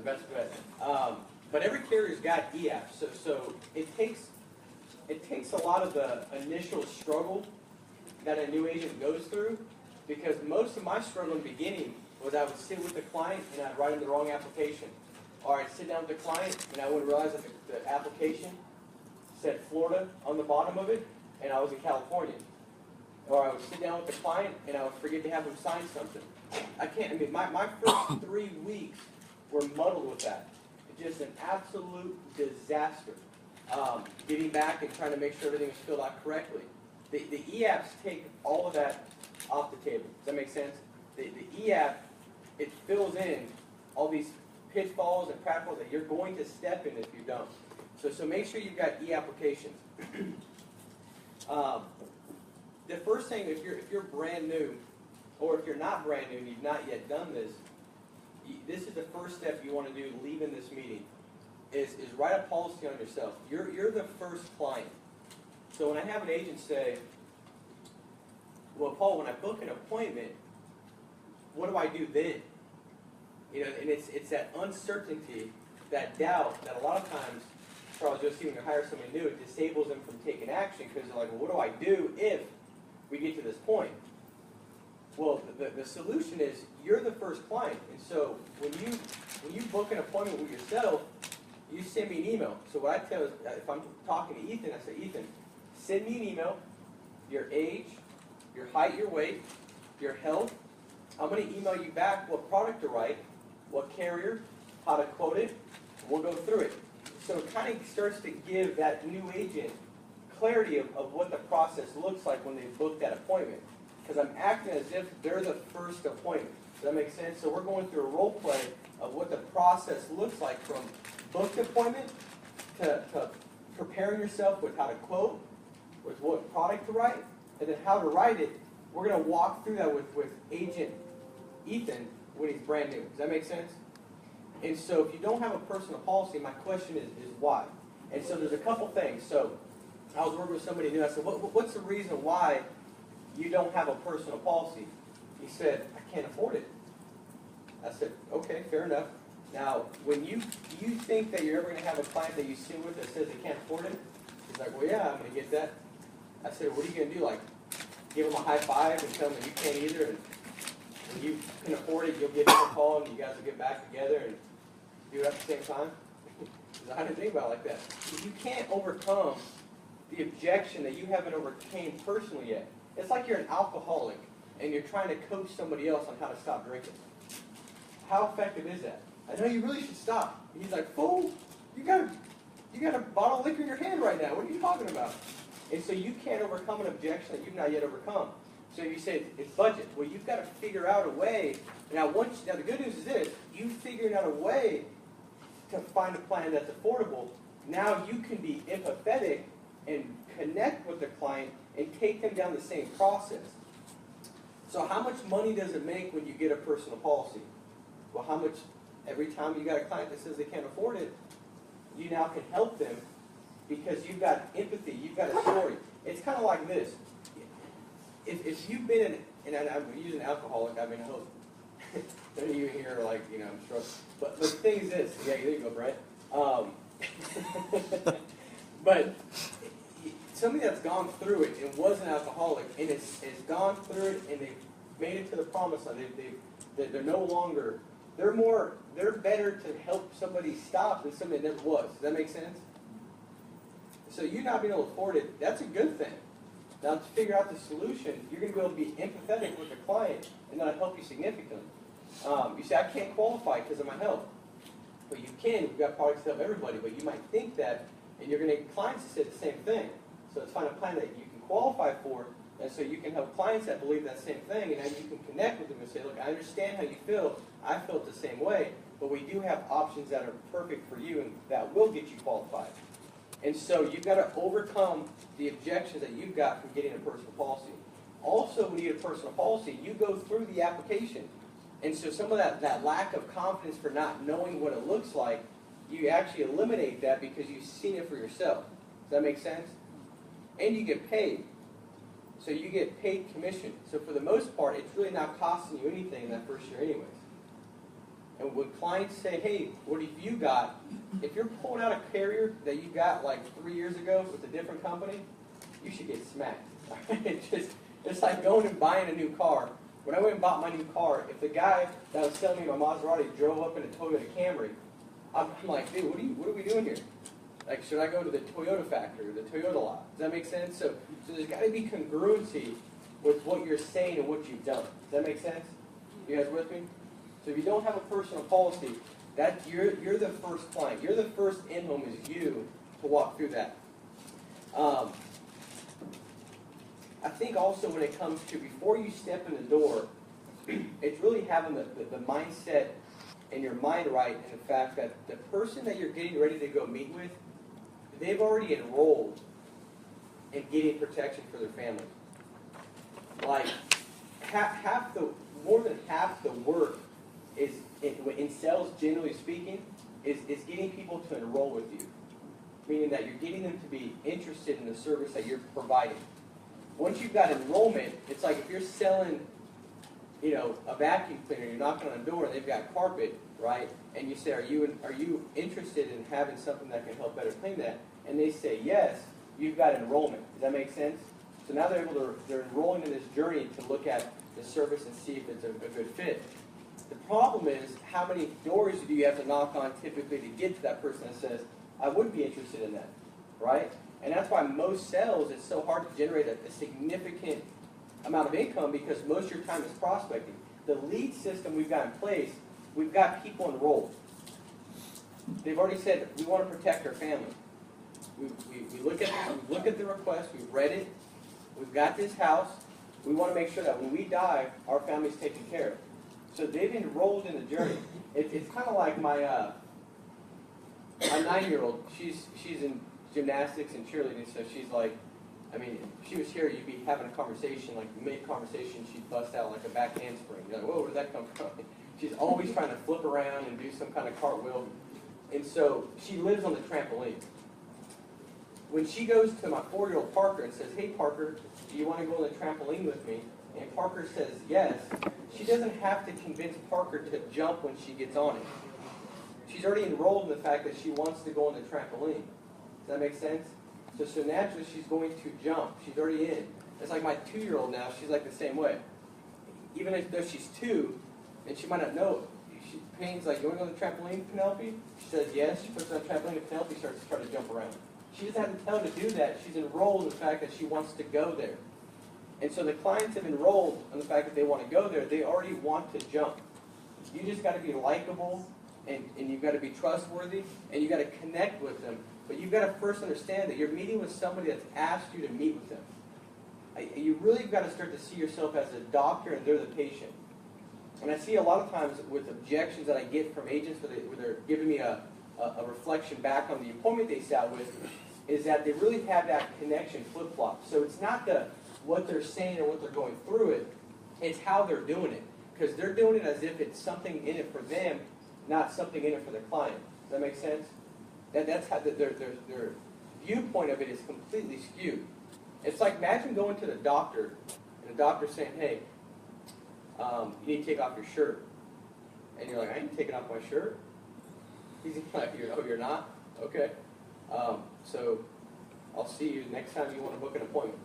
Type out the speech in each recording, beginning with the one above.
best bet. But every carrier's got e-apps, so it takes a lot of the initial struggle that a new agent goes through, because most of my struggle in the beginning was I would sit with the client and I'd write in the wrong application. Or I'd sit down with the client and I wouldn't realize that the application said Florida on the bottom of it and I was in California. Or I would sit down with the client and I would forget to have them sign something. My first 3 weeks were muddled with that. It's just an absolute disaster. Getting back and trying to make sure everything was filled out correctly. The e-apps take all of that off the table. Does that make sense? The e-app, it fills in all these pitfalls and pratfalls that you're going to step in if you don't. So make sure you've got e-applications. The first thing, if you're brand new, or if you're not brand new and you've not yet done this, this is the first step you want to do leaving this meeting, is write a policy on yourself. You're the first client. So when I have an agent say, well, Paul, when I book an appointment, what do I do then? And it's that uncertainty, that doubt, that a lot of times, Charles, you'll see when you hire somebody new, it disables them from taking action, because they're like, well, what do I do if we get to this point? Well, the solution is you're the first client, and so when you book an appointment with yourself, you send me an email. So what I tell is, if I'm talking to Ethan, I say, Ethan, send me an email, your age, your height, your weight, your health. I'm going to email you back what product to write, what carrier, how to quote it. We'll go through it. So it kind of starts to give that new agent clarity of what the process looks like when they book that appointment. Because I'm acting as if they're the first appointment. Does that make sense? So we're going through a role play of what the process looks like from booked appointment to preparing yourself with how to quote, with what product to write, and then how to write it. We're going to walk through that with Agent Ethan when he's brand new. Does that make sense? And so if you don't have a personal policy, my question is why? And so there's a couple things. So I was working with somebody new. I said, what's the reason why you don't have a personal policy? He said, I can't afford it. I said, okay, fair enough. Now, when you think that you're ever going to have a client that you sit with that says they can't afford it, he's like, well, yeah, I'm going to get that. I said, what are you going to do? Like, give them a high five and tell them that you can't either, and when you can afford it, you'll give them a call and you guys will get back together and do it at the same time? I didn't think about it like that. You can't overcome the objection that you haven't overcame personally yet. It's like you're an alcoholic and you're trying to coach somebody else on how to stop drinking. How effective is that? I know you really should stop. And he's like, fool, you got a bottle of liquor in your hand right now. What are you talking about? And so you can't overcome an objection that you've not yet overcome. So you say, it's budget. Well, you've got to figure out a way. Now the good news is this. You figured out a way to find a plan that's affordable. Now you can be empathetic and connect with the client and take them down the same process. So how much money does it make when you get a personal policy? Well, how much, every time you got a client that says they can't afford it, you now can help them because you've got empathy, you've got a story. It's kind of like this. If you've been and I'm using alcoholic, I mean, I hope none of you here are like, I'm sure. But the thing is this, yeah, there you go, Brett. But somebody that's gone through it and was an alcoholic and has gone through it and they've made it to the promised land, they're no longer, they're better to help somebody stop than somebody that never was. Does that make sense? So you not being able to afford it, that's a good thing. Now to figure out the solution, you're going to be able to be empathetic with the client and that'll help you significantly. You say, I can't qualify because of my health. But you can, you've got products to help everybody, but you might think that, and you're going to get clients to say the same thing. So let's find a plan that you can qualify for, and so you can help clients that believe that same thing, and then you can connect with them and say, look, I understand how you feel. I felt the same way, but we do have options that are perfect for you and that will get you qualified. And so you've got to overcome the objections that you've got from getting a personal policy. Also, when you get a personal policy, you go through the application. And so some of that lack of confidence for not knowing what it looks like, you actually eliminate that because you've seen it for yourself. Does that make sense? And you get paid. So you get paid commission. So for the most part, it's really not costing you anything in that first year anyways. And when clients say, hey, what have you got? If you're pulling out a carrier that you got like 3 years ago with a different company, you should get smacked. It's like going and buying a new car. When I went and bought my new car, if the guy that was selling me my Maserati drove up in a Toyota Camry, I'm like, dude, what are we doing here? Like, should I go to the Toyota factory or the Toyota lot? Does that make sense? So there's got to be congruency with what you're saying and what you've done. Does that make sense? You guys with me? So if you don't have a personal policy, that you're the first client. You're the first in-home is you to walk through that. I think also when it comes to before you step in the door, it's really having the mindset and your mind right, and the fact that the person that you're getting ready to go meet with, they've already enrolled in getting protection for their family. Like more than half the work is in sales, generally speaking, is getting people to enroll with you, meaning that you're getting them to be interested in the service that you're providing. Once you've got enrollment, it's like if you're selling, a vacuum cleaner, you're knocking on a door and they've got carpet, right? And you say, are you interested in having something that can help better clean that? And they say yes, you've got enrollment. Does that make sense? So now they're enrolling in this journey to look at the service and see if it's a good fit. The problem is, how many doors do you have to knock on typically to get to that person that says, I would be interested in that, right? And that's why most sales, it's so hard to generate a significant amount of income, because most of your time is prospecting. The lead system we've got in place, we've got people enrolled. They've already said, we want to protect our family. We look at the request, we've read it, we've got this house, we want to make sure that when we die, our family's taken care of. So they've enrolled in the journey. It's kind of like my 9-year-old, she's in gymnastics and cheerleading, so she's like, if she was here, you'd be having a conversation, like mid-conversation, she'd bust out like a back handspring. You're like, whoa, where did that come from? She's always trying to flip around and do some kind of cartwheel. And so she lives on the trampoline. When she goes to my 4-year-old Parker and says, hey Parker, do you want to go on the trampoline with me? And Parker says yes, she doesn't have to convince Parker to jump when she gets on it. She's already enrolled in the fact that she wants to go on the trampoline. Does that make sense? So naturally she's going to jump. She's already in. It's like my 2-year-old now, she's like the same way. Even though she's 2, and she might not know, Payne's like, you want to go on the trampoline, Penelope? She says yes. She puts on the trampoline, and Penelope starts to try to jump around. She doesn't have to tell her to do that. She's enrolled in the fact that she wants to go there. And so the clients have enrolled on the fact that they want to go there. They already want to jump. You just got to be likable, and you've got to be trustworthy, and you've got to connect with them. But you've got to first understand that you're meeting with somebody that's asked you to meet with them. You really got to start to see yourself as a doctor, and they're the patient. And I see a lot of times with objections that I get from agents where they're giving me a reflection back on the appointment they sat with, is that they really have that connection flip-flop. So it's not what they're saying or what they're going through it, it's how they're doing it. Because they're doing it as if it's something in it for them, not something in it for the client. Does that make sense? That's how their viewpoint of it is completely skewed. It's like, imagine going to the doctor, and the doctor saying, hey, you need to take off your shirt. And you're like, I ain't taking off my shirt. He's like, oh, you're not? Okay. So I'll see you next time you want to book an appointment.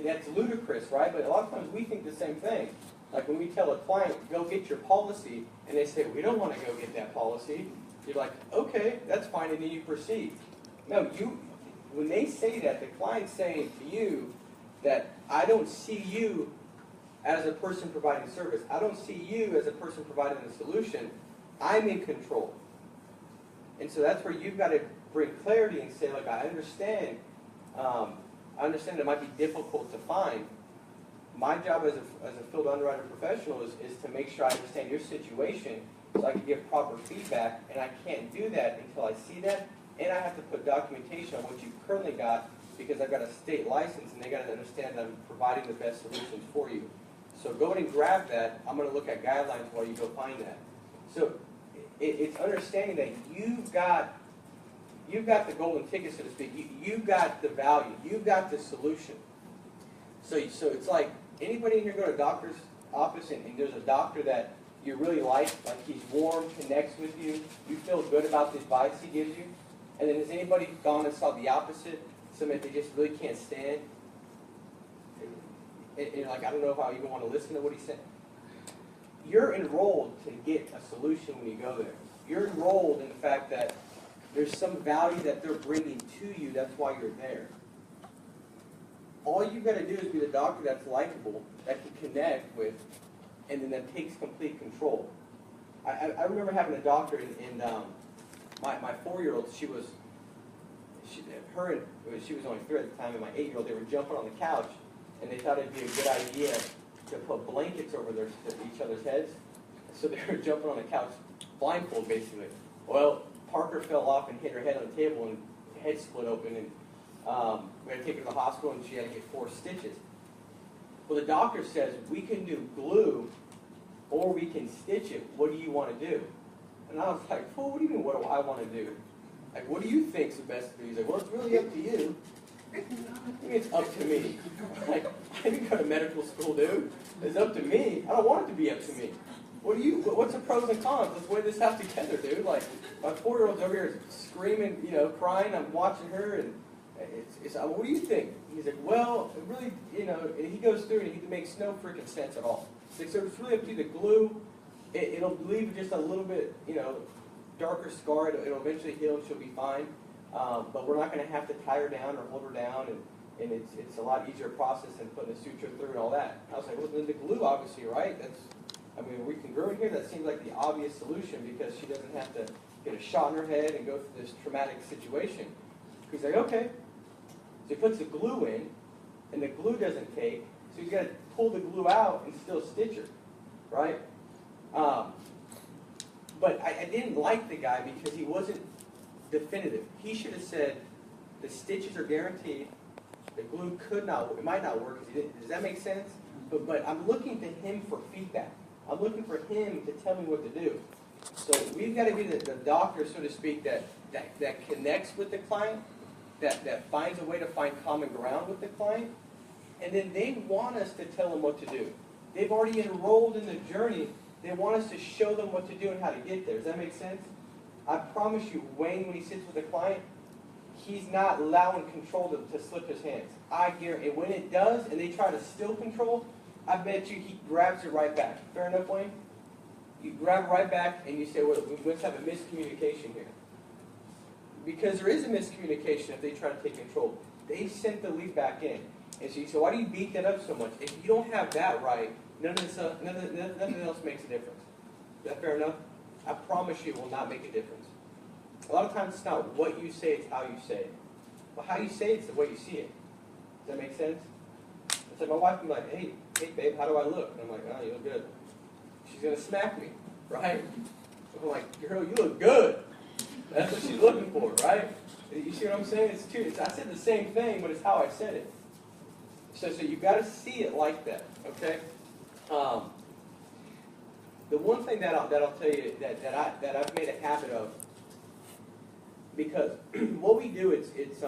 That's ludicrous, right? But a lot of times we think the same thing. Like when we tell a client, go get your policy, and they say, we don't want to go get that policy. You're like, okay, that's fine, and then you proceed. No, when they say that, the client's saying to you that I don't see you as a person providing service. I don't see you as a person providing the solution. I'm in control. And so that's where you've got to bring clarity and say, like, I understand it might be difficult to find. My job as a field underwriter professional is to make sure I understand your situation so I can give proper feedback, and I can't do that until I see that, and I have to put documentation on what you've currently got, because I've got a state license, and they got to understand that I'm providing the best solutions for you. So go ahead and grab that. I'm going to look at guidelines while you go find that. So it's understanding that you've got the golden ticket, so to speak. You've got the value. You've got the solution. So it's like anybody in here go to a doctor's office and there's a doctor that you really like he's warm, connects with you, you feel good about the advice he gives you. And then has anybody gone and saw the opposite? Somebody they just really can't stand? And you're like, I don't know if I even want to listen to what he's saying. You're enrolled to get a solution when you go there. You're enrolled in the fact that there's some value that they're bringing to you. That's why you're there. All you've got to do is be the doctor that's likable, that can connect with, and then that takes complete control. I remember having a doctor in my 4-year-old. She was only 3 at the time, and my 8-year-old. They were jumping on the couch, and they thought it'd be a good idea to put blankets over each other's heads. So they were jumping on the couch, blindfold basically. Well, Parker fell off and hit her head on the table, and her head split open, and we had to take her to the hospital, and she had to get 4 stitches. Well, the doctor says, we can do glue, or we can stitch it. What do you want to do? And I was like, well, what do you mean, what do I want to do? Like, what do you think's the best for you? He's like, well, it's really up to you. I mean, it's up to me. Like, I didn't go to medical school, dude. It's up to me. I don't want it to be up to me. What's the pros and cons? Let's weigh this out together, dude. Like, my 4-year-old's over here screaming, crying. I'm watching her, and it's what do you think? He's like, well, it really, and he goes through and he makes no freaking sense at all. He's like, so it's really up to you. The glue, it'll leave just a little bit, darker scar. It'll eventually heal and she'll be fine. But we're not going to have to tie her down or hold her down, and it's a lot easier process than putting a suture through and all that. I was like, well, then the glue, obviously, right? We can grow in here. That seems like the obvious solution because she doesn't have to get a shot in her head and go through this traumatic situation. He's like, okay. So he puts the glue in, and the glue doesn't take, so he's got to pull the glue out and still stitch her, right? But I didn't like the guy because he wasn't definitive. He should have said, the stitches are guaranteed, the glue it might not work. Does that make sense? But I'm looking to him for feedback. I'm looking for him to tell me what to do. So we've got to be the doctor, so to speak, that connects with the client, that finds a way to find common ground with the client, and then they want us to tell them what to do. They've already enrolled in the journey. They want us to show them what to do and how to get there. Does that make sense? I promise you, Wayne, when he sits with a client, he's not allowing control to slip his hands. I guarantee. And when it does, and they try to still control, I bet you he grabs it right back. Fair enough, Wayne? You grab it right back, and you say, well, we must have a miscommunication here. Because there is a miscommunication if they try to take control. They sent the lead back in. And so you say, why do you beat that up so much? If you don't have that right, nothing else makes a difference. Is that fair enough? I promise you it will not make a difference. A lot of times it's not what you say, it's how you say it. Well, how you say it's the way you see it. Does that make sense? It's like my wife will be like, hey babe, how do I look? And I'm like, oh, you look good. She's going to smack me, right? So I'm like, girl, you look good. That's what she's looking for, right? You see what I'm saying? It's true. I said the same thing, but it's how I said it. So you've got to see it like that, okay? The one thing that I'll tell you that I've made a habit of, because what we do, it's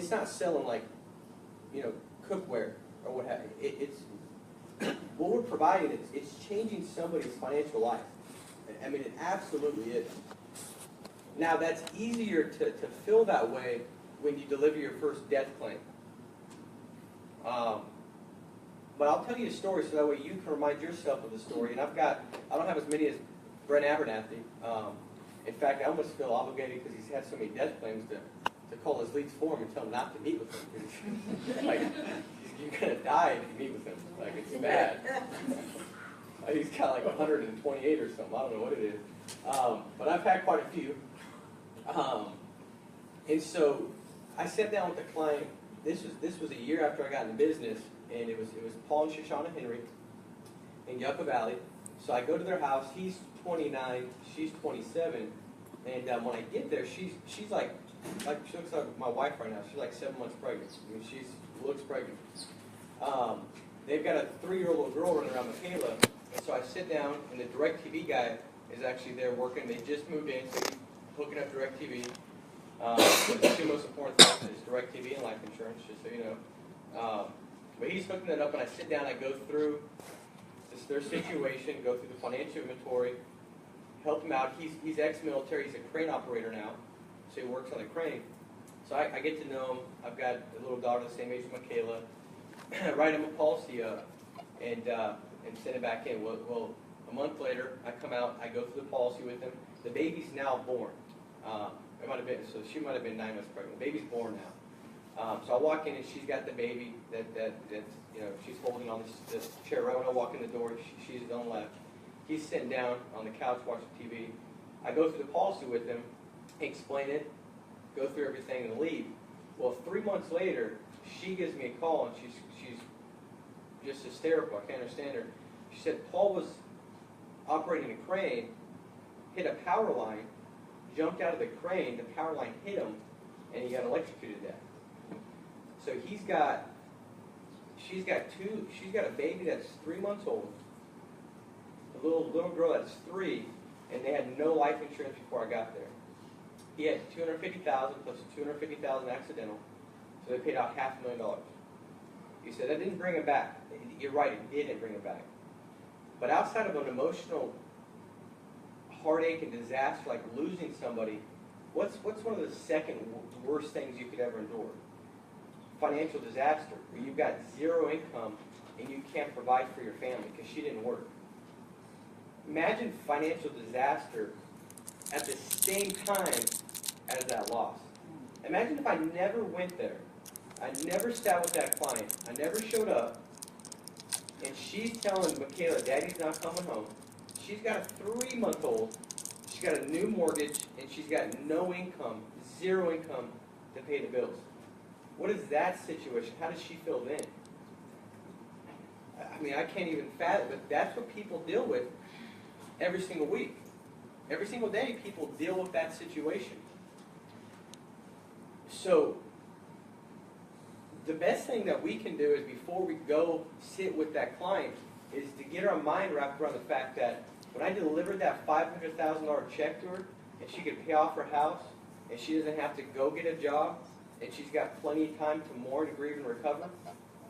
not selling like, cookware or what have you. It's what we're providing. It's changing somebody's financial life. It absolutely is. Now that's easier to feel that way when you deliver your first death claim. But I'll tell you a story so that way you can remind yourself of the story. And I don't have as many as Brent Abernathy. In fact, I almost feel obligated because he's had so many death claims to call his leads for him and tell him not to meet with him. Like, you're going to die if you meet with him. Like, it's bad. He's got like 128 or something. I don't know what it is. But I've had quite a few. And so I sat down with the client. This was a year after I got in the business, and it was Paul and Shoshana Henry in Yucca Valley. So I go to their house. He's 29, she's 27, and when I get there, she's like she looks like my wife right now. She's like 7 months pregnant. She looks pregnant. They've got a 3-year-old little girl running around with Kayla, and so I sit down, and the DirecTV guy is actually there working. They just moved in, so he's hooking up DirecTV. The two most important things is DirecTV and life insurance, just so you know. But he's hooking it up, and I sit down, I go through the just their situation, go through the financial inventory, help him out. He's ex-military. He's a crane operator now, so he works on the crane. So I get to know him. I've got a little daughter the same age as Michaela. I write him a policy up and send it back in. Well, a month later, I come out. I go through the policy with him. The baby's now born. It might have been, so she might have been 9 months pregnant. The baby's born now. So I walk in and she's got the baby that's she's holding on this chair. Right when I walk in the door, she's on left. He's sitting down on the couch watching TV. I go through the policy with him, explain it, go through everything, and leave. Well, 3 months later, she gives me a call and she's just hysterical. I can't understand her. She said Paul was operating a crane, hit a power line, jumped out of the crane, the power line hit him, and he got electrocuted to death. So she's got a baby that's 3 months old, a little girl that's 3, and they had no life insurance before I got there. He had $250,000 plus $250,000 accidental, so they paid out $500,000. He said that didn't bring him back. You're right, it didn't bring him back. But outside of an emotional heartache and disaster like losing somebody, what's one of the second worst things you could ever endure? Financial disaster, where you've got zero income and you can't provide for your family because she didn't work. Imagine financial disaster at the same time as that loss. Imagine if I never went there, I never sat with that client, I never showed up, and she's telling Michaela, Daddy's not coming home. She's got a 3-month-old, she's got a new mortgage, and she's got no income, zero income to pay the bills. What is that situation? How does she feel then? I mean, I can't even fathom, but that's what people deal with every single week. Every single day, people deal with that situation. So, the best thing that we can do is before we go sit with that client is to get our mind wrapped around the fact that when I delivered that $500,000 check to her and she could pay off her house and she doesn't have to go get a job and she's got plenty of time to mourn, grieve, and recover,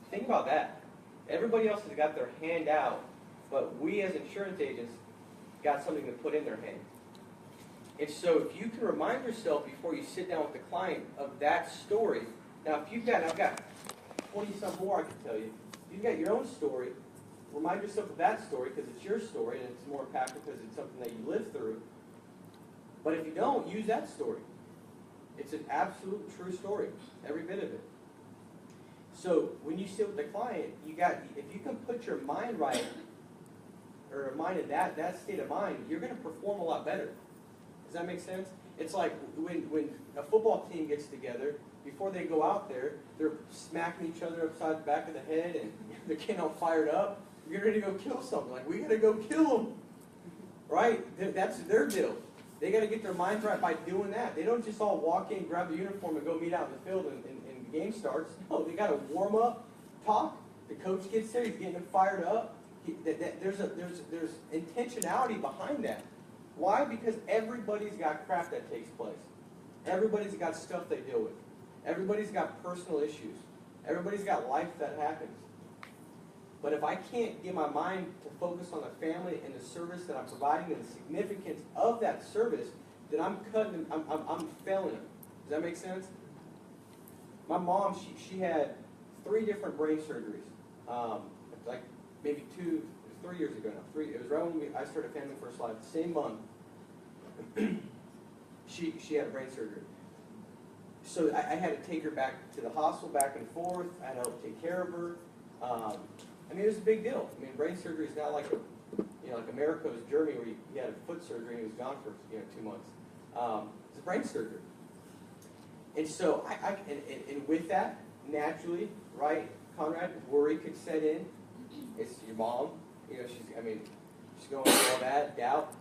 think about that. Everybody else has got their hand out, but we as insurance agents got something to put in their hand. And so if you can remind yourself before you sit down with the client of that story. Now, if I've got 20-some more I can tell you. If you've got your own story, remind yourself of that story because it's your story and it's more impactful because it's something that you lived through. But if you don't, use that story. It's an absolute true story, every bit of it. So when you sit with the client, if you can put your mind right, or mind in that state of mind, you're going to perform a lot better. Does that make sense? It's like when a football team gets together, before they go out there, they're smacking each other upside the back of the head and they're getting all fired up. You're ready to go kill something. Like, we got to go kill them. Right? That's their deal. They got to get their minds right by doing that. They don't just all walk in, grab the uniform, and go meet out in the field and the game starts. No, they got to warm up, talk. The coach gets there, he's getting them fired up. There's intentionality behind that. Why? Because everybody's got crap that takes place. Everybody's got stuff they deal with. Everybody's got personal issues. Everybody's got life that happens. But if I can't get my mind to focus on the family and the service that I'm providing and the significance of that service, then I'm failing them. Does that make sense? My mom, she had 3 different brain surgeries, like maybe 3 years ago now. It was right when I started Family First Life. The same month, she had a brain surgery. So I had to take her back to the hospital, back and forth. I had to help take care of her. I mean, it was a big deal. I mean, brain surgery is not like like America's journey where he had a foot surgery and he was gone for 2 months. It's a brain surgery. And so and with that, naturally, right, Conrad, worry could set in. It's your mom. She's going through all that, doubt.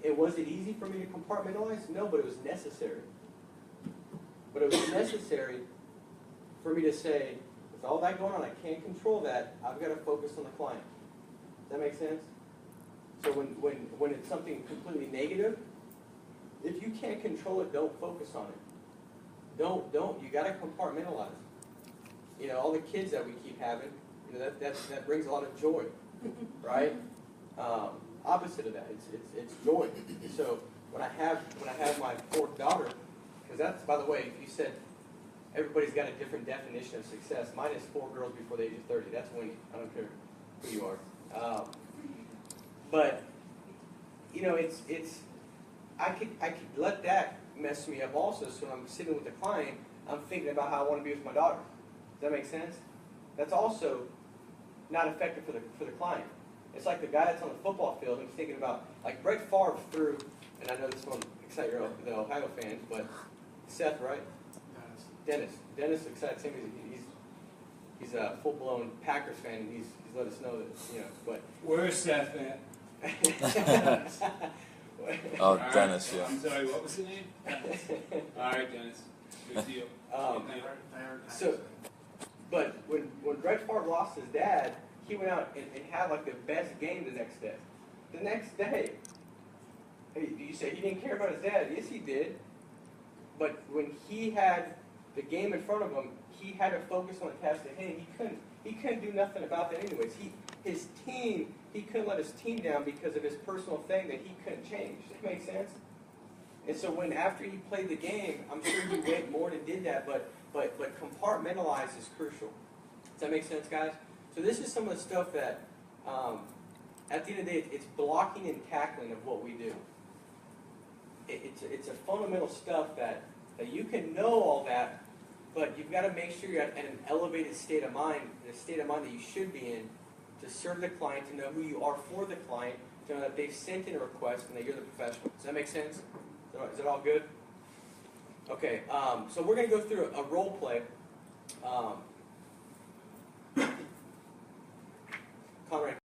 Was it easy for me to compartmentalize? No, but it was necessary. But it was necessary for me to say, with all that going on, I can't control that. I've got to focus on the client. Does that make sense? So when it's something completely negative, if you can't control it, don't focus on it. Don't. You got to compartmentalize. All the kids that we keep having, that brings a lot of joy. right? Opposite of that, it's joy. So when I have my fourth daughter, because that's, by the way, you said everybody's got a different definition of success. Mine is 4 girls before the age of 30. That's winning. I don't care who you are. But you know, I could let that mess me up also. So when I'm sitting with the client, I'm thinking about how I want to be with my daughter. Does that make sense? That's also not effective for the client. It's like the guy that's on the football field and he's thinking about, like Brett Favre threw, and I know this won't excite the Ohio fans, but Seth, right? Dennis excites him. He's a full-blown Packers fan, and he's let us know that, you know. But where's Seth at? Oh, Dennis, yeah. I'm sorry, what was the name? Dennis. All right, Dennis. Good deal. So, but when Brett Favre lost his dad, he went out and had like the best game the next day. The next day, hey, do you say he didn't care about his dad? Yes, he did. But when he had the game in front of him, he had to focus on the task at hand. He couldn't do nothing about that anyways. He couldn't let his team down because of his personal thing that he couldn't change. Does that make sense? And so after he played the game, I'm sure he went more and did that, but compartmentalize is crucial. Does that make sense, guys? So this is some of the stuff that, at the end of the day, it's blocking and tackling of what we do. It's a fundamental stuff that you can know all that, but you've got to make sure you're at an elevated state of mind, the state of mind that you should be in, to serve the client, to know who you are for the client, to know that they've sent in a request and that you're the professional. Does that make sense? Is that all good? Okay, so we're going to go through a role play. Conrad.